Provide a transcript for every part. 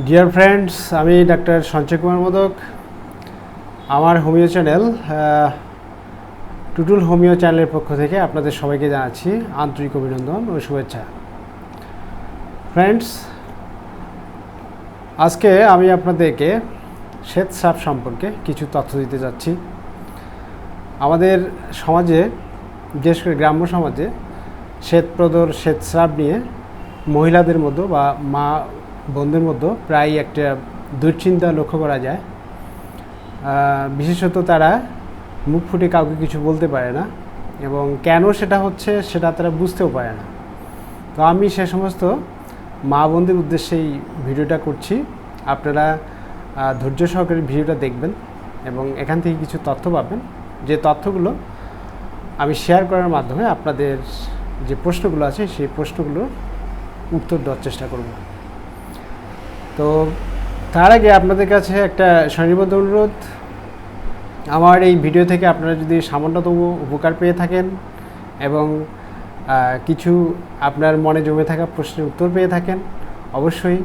Dear friends, আমি doctor সঞ্চয় কুমার মোদক। আমার হোমিও চ্যানেল টুটুল হোমিও চ্যানেলের পক্ষ থেকে আপনাদের সবাইকে জানাচ্ছি আন্তরিক অভিনন্দন ও শুভেচ্ছা। ফ্রেন্ডস, আজকে আমি আপনাদেরকে শ্বেতস্রাব সম্পর্কে কিছু তথ্য দিতে যাচ্ছি। আমাদের সমাজে, বিশেষ করে গ্রাম্য সমাজে, শ্বেতপ্রদর শ্বেতস্রাব নিয়ে মহিলাদের মধ্যে বা মা বোনদের মধ্যে প্রায় একটা দুশ্চিন্তা লক্ষ্য করা যায়। বিশেষত তারা মুখ ফুটে কাউকে কিছু বলতে পারে না এবং কেন সেটা হচ্ছে সেটা তারা বুঝতেও পারে না। তো আমি সে সমস্ত মা বোনদের উদ্দেশ্যে এই ভিডিওটা করছি। আপনারা ধৈর্য সহকারে ভিডিওটা দেখবেন এবং এখান থেকে কিছু তথ্য পাবেন, যে তথ্যগুলো আমি শেয়ার করার মাধ্যমে আপনাদের যে প্রশ্নগুলো আছে সেই প্রশ্নগুলোর উত্তর দেওয়ার চেষ্টা করব। তো তার আগে আপনাদের কাছে একটা সনির্বদ্ধ অনুরোধ, আমার এই ভিডিও থেকে আপনারা যদি সামান্যতম উপকার পেয়ে থাকেন এবং কিছু আপনার মনে জমে থাকা প্রশ্নের উত্তর পেয়ে থাকেন, অবশ্যই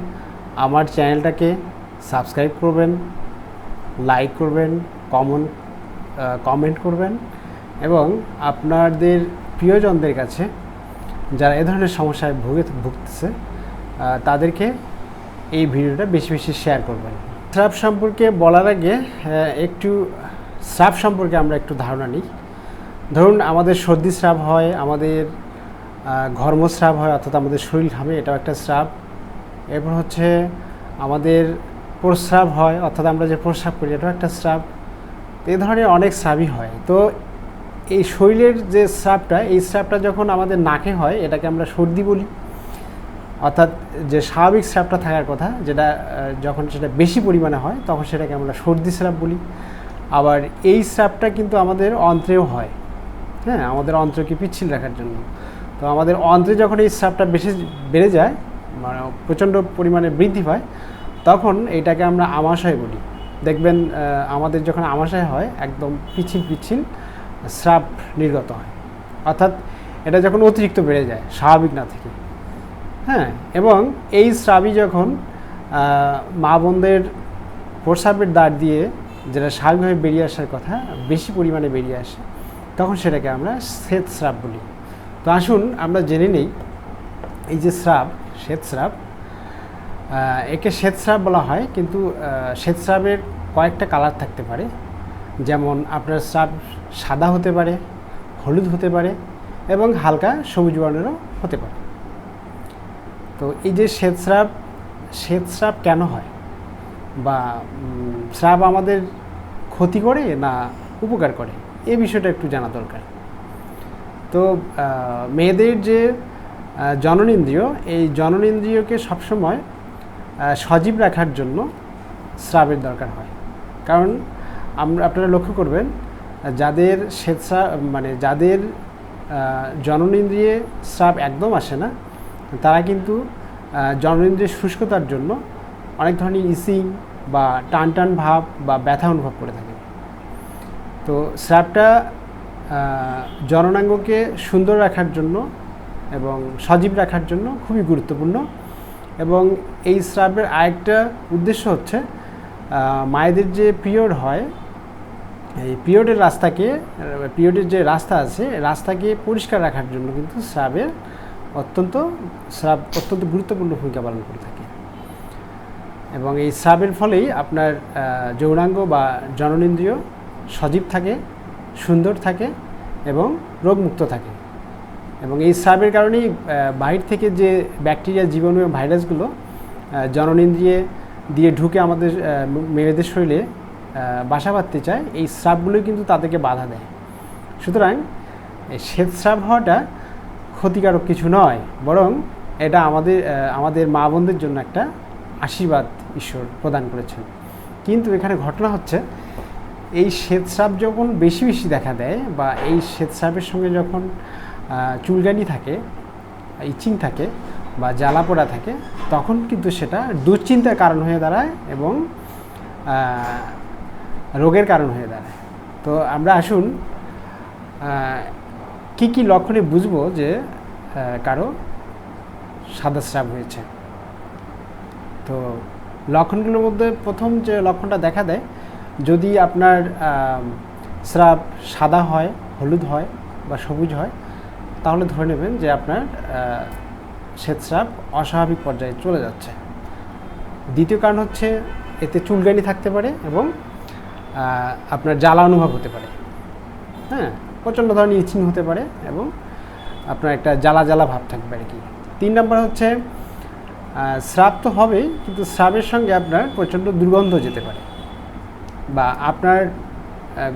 আমার চ্যানেলটাকে সাবস্ক্রাইব করবেন, লাইক করবেন, কমেন্ট করবেন এবং আপনাদের প্রিয়জনদের কাছে যারা এ ধরনের সমস্যায় ভুগতেছে তাদেরকে এই ভিডিওটা বেশি বেশি শেয়ার করবেন। স্রাব সম্পর্কে বলার আগে স্রাব সম্পর্কে আমরা একটু ধারণা নিই। ধরুন, আমাদের সর্দি স্রাব হয়, আমাদের ঘর্মস্রাব হয়, অর্থাৎ আমাদের শরীর ঘামে, এটাও একটা স্রাব। এরপর হচ্ছে আমাদের প্রস্রাব হয়, অর্থাৎ আমরা যে প্রস্রাব করি, এটাও একটা স্রাব। এই ধরনের অনেক স্রাবই হয়। তো এই শরীরের যে স্রাবটা, এই স্রাবটা যখন আমাদের নাকে হয়, এটাকে আমরা সর্দি বলি। অর্থাৎ যে স্বাভাবিক স্রাবটা থাকার কথা, যেটা যখন সেটা বেশি পরিমাণে হয় তখন সেটাকে আমরা সর্দি স্রাব বলি। আবার এই স্রাবটা কিন্তু আমাদের অন্ত্রেও হয়, হ্যাঁ, আমাদের অন্ত্রকে পিচ্ছিল রাখার জন্য। তো আমাদের অন্ত্রে যখন এই স্রাবটা বেড়ে যায়, মানে প্রচণ্ড পরিমাণে বৃদ্ধি পায়, তখন এটাকে আমরা আমাশয় বলি। দেখবেন আমাদের যখন আমাশয় হয়, একদম পিচ্ছিল স্রাব নির্গত হয়, অর্থাৎ এটা যখন অতিরিক্ত বেড়ে যায় স্বাভাবিক না থেকে, হ্যাঁ। এবং এই স্রাবই যখন মা বোনদের প্রস্রাবের দ্বার দিয়ে, যেটা স্বাভাবিকভাবে বেরিয়ে আসার কথা, বেশি পরিমাণে বেরিয়ে আসে, তখন সেটাকে আমরা শ্বেতস্রাব বলি। তো আসুন আমরা জেনে নেই, এই যে শ্বেতস্রাব, একে শ্বেতস্রাব বলা হয়, কিন্তু শ্বেতস্রাবের কয়েকটা কালার থাকতে পারে। যেমন আপনার স্রাব সাদা হতে পারে, হলুদ হতে পারে এবং হালকা সবুজ বর্ণেরও হতে পারে। তো এই যে শ্বেতস্রাব কেন হয়, বা স্রাব আমাদের ক্ষতি করে না উপকার করে, এই বিষয়টা একটু জানা দরকার। তো মেয়েদের যে জননেন্দ্রিয়, এই জননেন্দ্রিয়কে সবসময় সজীব রাখার জন্য স্রাবের দরকার হয়। কারণ আপনারা লক্ষ্য করবেন, যাদের যাদের জননেন্দ্রিয়ে স্রাব একদম আসে না, তারা কিন্তু জননেন্দ্রিয়ের শুষ্কতার জন্য অনেক ধরনের ইসিং বা টান ভাব বা ব্যথা অনুভব করে থাকে। তো স্রাবটা জননাঙ্গকে সুন্দর রাখার জন্য এবং সজীব রাখার জন্য খুবই গুরুত্বপূর্ণ। এবং এই স্রাবের আরেকটা উদ্দেশ্য হচ্ছে, মায়েদের যে পিরিয়ড হয়, এই পিরিয়ডের যে রাস্তা আছে, রাস্তাকে পরিষ্কার রাখার জন্য কিন্তু স্রাব অত্যন্ত গুরুত্বপূর্ণ ভূমিকা পালন করে থাকে। এবং এই স্রাবের ফলেই আপনার যৌনাঙ্গ বা জননেন্দ্রিয় সজীব থাকে, সুন্দর থাকে এবং রোগমুক্ত থাকে। এবং এই স্রাবের কারণেই বাহির থেকে যে ব্যাকটেরিয়া, জীবাণু এবং ভাইরাসগুলো জননেন্দ্রিয়ে দিয়ে ঢুকে আমাদের মেয়েদের শরীরে বাসা বাঁধতে চায়, এই স্রাবগুলোই কিন্তু তাদেরকে বাধা দেয়। সুতরাং এই শ্বেতস্রাব হওয়াটা ক্ষতিকারক কিছু নয়, বরং এটা আমাদের মা বোনদের জন্য একটা আশীর্বাদ ঈশ্বর প্রদান করেছেন। কিন্তু এখানে ঘটনা হচ্ছে, এই শ্বেতস্রাব যখন বেশি দেখা দেয়, বা এই শ্বেতস্রাবের সঙ্গে যখন চুলকানি থাকে, ইচিং থাকে বা জ্বালা পোড়া থাকে, তখন কিন্তু সেটা দুশ্চিন্তার কারণ হয়ে দাঁড়ায় এবং রোগের কারণ হয়ে দাঁড়ায়। তো আমরা আসুন কি লক্ষণে বুঝবো যে কারো সাদা স্রাব হয়েছে। তো লক্ষণগুলোর মধ্যে প্রথম যে লক্ষণটা দেখা দেয়, যদি আপনার স্রাব সাদা হয়, হলুদ হয় বা সবুজ হয়, তাহলে ধরে নেবেন যে আপনার শ্বেতস্রাব অস্বাভাবিক পর্যায়ে চলে যাচ্ছে। দ্বিতীয় কারণ হচ্ছে এতে চুলকানি থাকতে পারে এবং আপনার জ্বালা অনুভব হতে পারে, হ্যাঁ, প্রচণ্ড ধরনের ইচিং হতে পারে এবং আপনার একটা জ্বালা জ্বালা ভাব থাকবে আর কি। 3 নম্বর হচ্ছে স্রাব তো হবেই, কিন্তু স্রাবের সঙ্গে আপনার প্রচণ্ড দুর্গন্ধ যেতে পারে, বা আপনার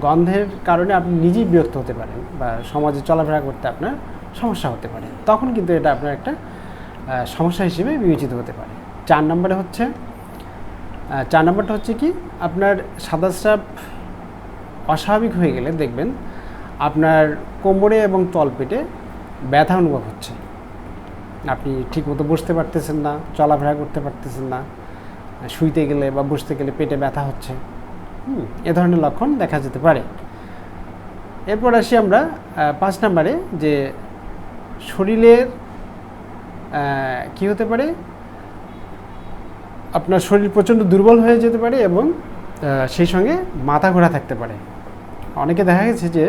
গন্ধের কারণে আপনি নিজেই বিরক্ত হতে পারেন বা সমাজে চলাফেরা করতে আপনার সমস্যা হতে পারে, তখন কিন্তু এটা আপনার একটা সমস্যা হিসেবে বিবেচিত হতে পারে। 4 নম্বরটা হচ্ছে কি, আপনার সাদা স্রাব অস্বাভাবিক হয়ে গেলে দেখবেন আপনার কোমরে এবং তলপেটে ব্যথা অনুভব হচ্ছে, আপনি ঠিকমতো বসতে পারতেছেন না, চলাফেরা করতে পারতেছেন না, শুইতে গেলে বা বসতে গেলে পেটে ব্যথা হচ্ছে, এ ধরনের লক্ষণ দেখা যেতে পারে। এরপর আসি আমরা 5 নম্বরে, যে শরীরের কি হতে পারে, আপনার শরীর প্রচণ্ড দুর্বল হয়ে যেতে পারে এবং সেই সঙ্গে মাথা ঘোরা থাকতে পারে। অনেকে দেখা গেছে যে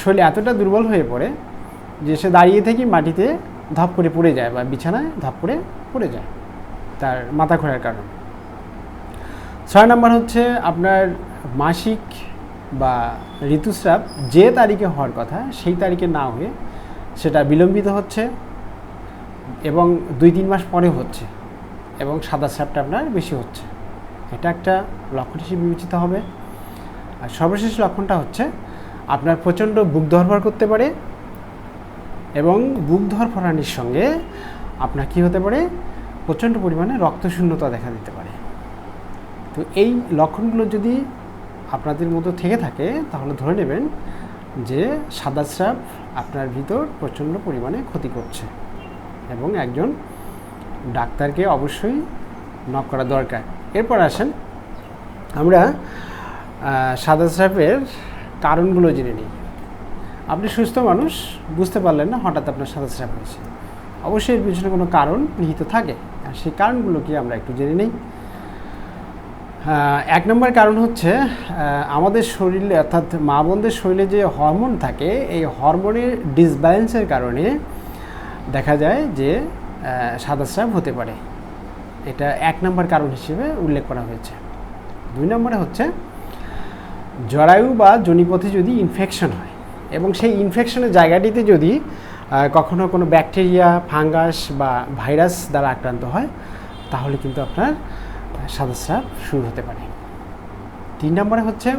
শরীর এতটা দুর্বল হয়ে পড়ে যে সে দাঁড়িয়ে থেকেই মাটিতে ধপ করে পড়ে যায় বা বিছানায় ধপ করে পড়ে যায় তার মাথা ঘোরার কারণে। 6 নম্বর হচ্ছে আপনার মাসিক বা ঋতুস্রাব যে তারিখে হওয়ার কথা সেই তারিখে না হয়ে সেটা বিলম্বিত হচ্ছে এবং 2-3 মাস পরে হচ্ছে এবং সাদা স্রাবটা আপনার বেশি হচ্ছে, এটা একটা লক্ষণ হিসেবে বিবেচিত হবে। আর সর্বশেষ লক্ষণটা হচ্ছে আপনার প্রচণ্ড বুক ধড়ফড় করতে পারে এবং বুক ধড়ফড়ানির সঙ্গে আপনার কি হতে পারে, প্রচণ্ড পরিমাণে রক্তশূন্যতা দেখা দিতে পারে। তো এই লক্ষণগুলো যদি আপনাদের মধ্যে থেকে থাকে তাহলে ধরে নেবেন যে সাদা স্রাব আপনার ভিতর প্রচণ্ড পরিমাণে ক্ষতি করছে এবং একজন ডাক্তারকে অবশ্যই নক করা দরকার। এরপর আসেন আমরা সাদা স্রাবের কারণগুলো জেনে নিই। আপনি সুস্থ মানুষ, বুঝতে পারলেন না, হঠাৎ আপনার সাদা স্রাব হয়েছে, অবশ্যই এর পিছনে কোনো কারণ নিহিত থাকে, আর সেই কারণগুলো কি আমরা একটু জেনে নিই। 1 নম্বর কারণ হচ্ছে আমাদের শরীরে অর্থাৎ মা বোনদের শরীরে যে হরমোন থাকে, এই হরমোনের ডিসব্যালেন্সের কারণে দেখা যায় যে সাদা স্রাব হতে পারে, এটা 1 নম্বর কারণ হিসেবে উল্লেখ করা হয়েছে। 2 নম্বরে হচ্ছে জরায়ু বা যোনিপথে যদি ইনফেকশন হয় এবং সেই ইনফেকশনের জায়গাটিতে যদি কখনো কোনো ব্যাকটেরিয়া, ফাঙ্গাস বা ভাইরাস দ্বারা আক্রান্ত হয় তাহলে কিন্তু আপনার সাদা স্রাব শুরু হতে পারে। 3 নম্বরে হচ্ছে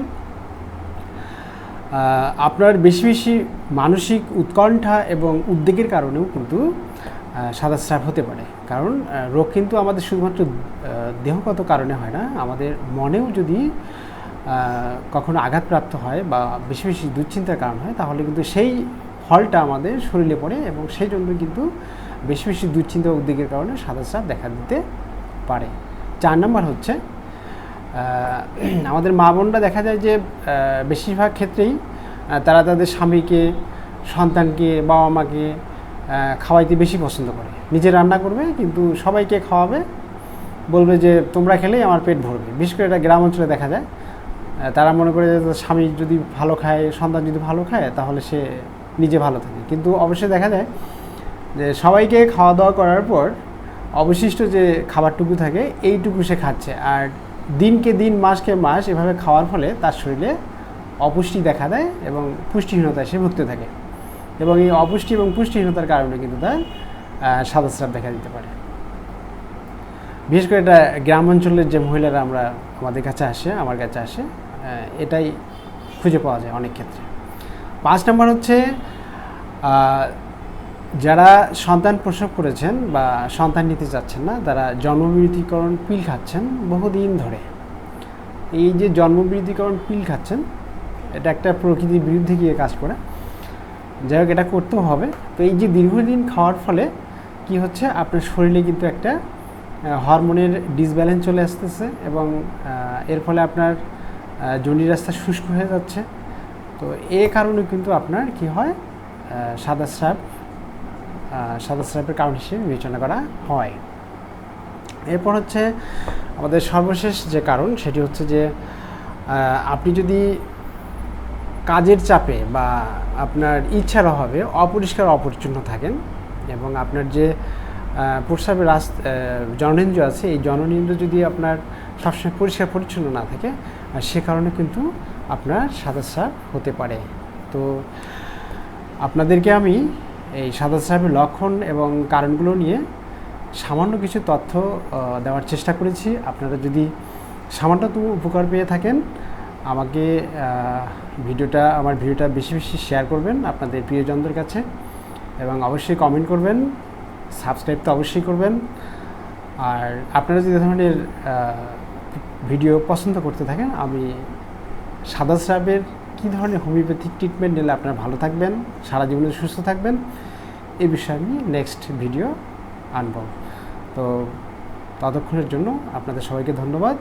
আপনার বেশি বেশি মানসিক উৎকণ্ঠা এবং উদ্বেগের কারণেও কিন্তু সাদা স্রাব হতে পারে, কারণ রোগ কিন্তু আমাদের শুধুমাত্র দেহগত কারণে হয় না, আমাদের মনেও যদি কখনো আঘাতপ্রাপ্ত হয় বা বেশি বেশি দুশ্চিন্তার কারণ হয় তাহলে কিন্তু সেই ফলটা আমাদের শরীরে পড়ে এবং সেই জন্য কিন্তু বেশি বেশি দুশ্চিন্তা উদ্বেগের কারণে সাদা স্রাব দেখা দিতে পারে। 4 নম্বর হচ্ছে আমাদের মা বোনরা দেখা যায় যে বেশিরভাগ ক্ষেত্রেই তারা তাদের স্বামীকে, সন্তানকে, বাবা মাকে খাওয়াইতে বেশি পছন্দ করে, নিজে রান্না করবে কিন্তু সবাইকে খাওয়াবে, বলবে যে তোমরা খেলেই আমার পেট ভরবে। বিশেষ করে এটা গ্রাম অঞ্চলে দেখা যায়, তারা মনে করে যে স্বামী যদি ভালো খায়, সন্তান যদি ভালো খায় তাহলে সে নিজে ভালো থাকে, কিন্তু অবশ্যই দেখা যায় যে সবাইকে খাওয়া দাওয়া করার পর অবশিষ্ট যে খাবারটুকু থাকে এইটুকু সে খাচ্ছে, আর দিনকে দিন, মাসকে মাস এভাবে খাওয়ার ফলে তার শরীরে অপুষ্টি দেখা দেয় এবং পুষ্টিহীনতায় সে ভুগতে থাকে এবং এই অপুষ্টি এবং পুষ্টিহীনতার কারণে কিন্তু তার সাদা স্রাব দেখা দিতে পারে। বিশেষ করে এটা গ্রাম অঞ্চলের যে মহিলারা আমাদের কাছে আসে, আমার কাছে আসে, এটাই খুঁজে পাওয়া যায় অনেক ক্ষেত্রে। 5 নম্বর হচ্ছে যারা সন্তান প্রসব করেছেন বা সন্তান নিতে চাচ্ছেন না, তারা জন্মবিরতিকরণ পিল খাচ্ছেন বহুদিন ধরে। এই যে জন্মবিরতিকরণ পিল খাচ্ছেন এটা একটা প্রকৃতির বিরুদ্ধে গিয়ে কাজ করে, যাই হোক এটা করতেও হবে। তো এই যে দীর্ঘদিন খাওয়ার ফলে কি হচ্ছে, আপনার শরীরে কিন্তু একটা হরমোনের ডিসব্যালেন্স চলে আসতেছে এবং এর ফলে আপনার যোনি রাস্তা শুষ্ক হয়ে যাচ্ছে। তো এ কারণে কিন্তু আপনার কি হয়, সাদা স্রাবের কারণ হিসেবে বিবেচনা করা হয়। এরপর হচ্ছে আমাদের সর্বশেষ যে কারণ সেটি হচ্ছে যে আপনি যদি কাজের চাপে বা আপনার ইচ্ছার অভাবে অপরিষ্কার অপরিচ্ছন্ন থাকেন এবং আপনার যে প্রস্রাবের জননেন্দ্রিয় আছে, এই জননেন্দ্রিয় যদি আপনার সবসময় পরিষ্কার পরিচ্ছন্ন না থাকে, সে কারণে কিন্তু আপনার সাদাস্রাব হতে পারে। তো আপনাদেরকে আমি এই সাদাস্রাবের লক্ষণ এবং কারণগুলো নিয়ে সামান্য কিছু তথ্য দেওয়ার চেষ্টা করেছি। আপনারা যদি সামান্যতম উপকার পেয়ে থাকেন, আমাকে আমার ভিডিওটা বেশি বেশি শেয়ার করবেন আপনাদের প্রিয়জনদের কাছে, এবং অবশ্যই কমেন্ট করবেন, সাবস্ক্রাইব তো অবশ্যই করবেন। আর আপনারা যদি ধরনের ভিডিও পছন্দ করতে থাকেন, আমি সাদাস্রাবের কী ধরনের হোমিওপ্যাথিক ট্রিটমেন্ট নিলে আপনারা ভালো থাকবেন, সারা জীবনে সুস্থ থাকবেন, এই বিষয়ে আমি নেক্সট ভিডিও আনব। তো ততক্ষণের জন্য আপনাদের সবাইকে ধন্যবাদ।